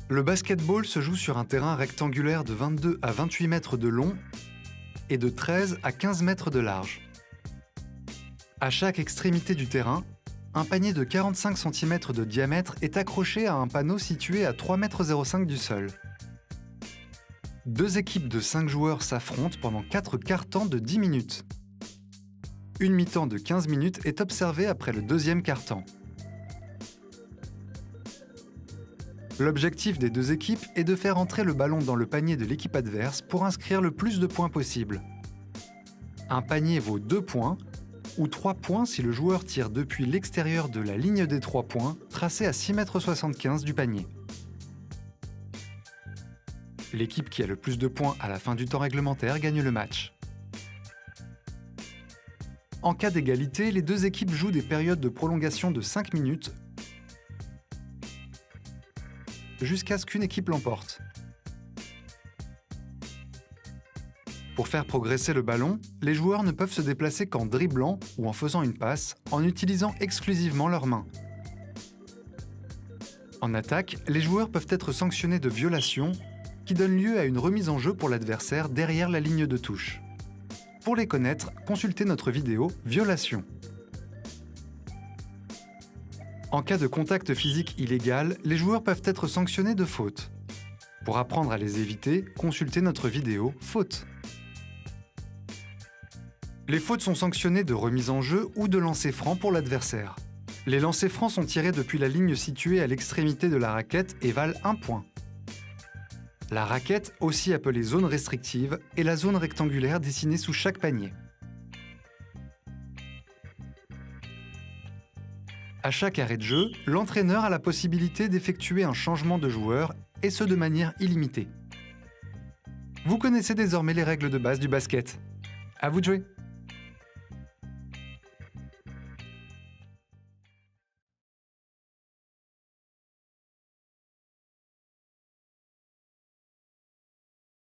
Le basketball se joue sur un terrain rectangulaire de 22 à 28 mètres de long et de 13 à 15 mètres de large. À chaque extrémité du terrain, un panier de 45 cm de diamètre est accroché à un panneau situé à 3,05 m du sol. Deux équipes de 5 joueurs s'affrontent pendant 4 quart-temps de 10 minutes. Une mi-temps de 15 minutes est observée après le deuxième quart-temps. L'objectif des deux équipes est de faire entrer le ballon dans le panier de l'équipe adverse pour inscrire le plus de points possible. Un panier vaut 2 points, ou 3 points si le joueur tire depuis l'extérieur de la ligne des 3 points, tracée à 6,75 m du panier. L'équipe qui a le plus de points à la fin du temps réglementaire gagne le match. En cas d'égalité, les deux équipes jouent des périodes de prolongation de 5 minutes jusqu'à ce qu'une équipe l'emporte. Pour faire progresser le ballon, les joueurs ne peuvent se déplacer qu'en dribblant ou en faisant une passe, en utilisant exclusivement leurs mains. En attaque, les joueurs peuvent être sanctionnés de violation, qui donne lieu à une remise en jeu pour l'adversaire derrière la ligne de touche. Pour les connaître, consultez notre vidéo « Violation ». En cas de contact physique illégal, les joueurs peuvent être sanctionnés de faute. Pour apprendre à les éviter, consultez notre vidéo « Faute ». Les fautes sont sanctionnées de remise en jeu ou de lancer franc pour l'adversaire. Les lancers francs sont tirés depuis la ligne située à l'extrémité de la raquette et valent 1 point. La raquette, aussi appelée zone restrictive, est la zone rectangulaire dessinée sous chaque panier. À chaque arrêt de jeu, l'entraîneur a la possibilité d'effectuer un changement de joueur, et ce de manière illimitée. Vous connaissez désormais les règles de base du basket. À vous de jouer!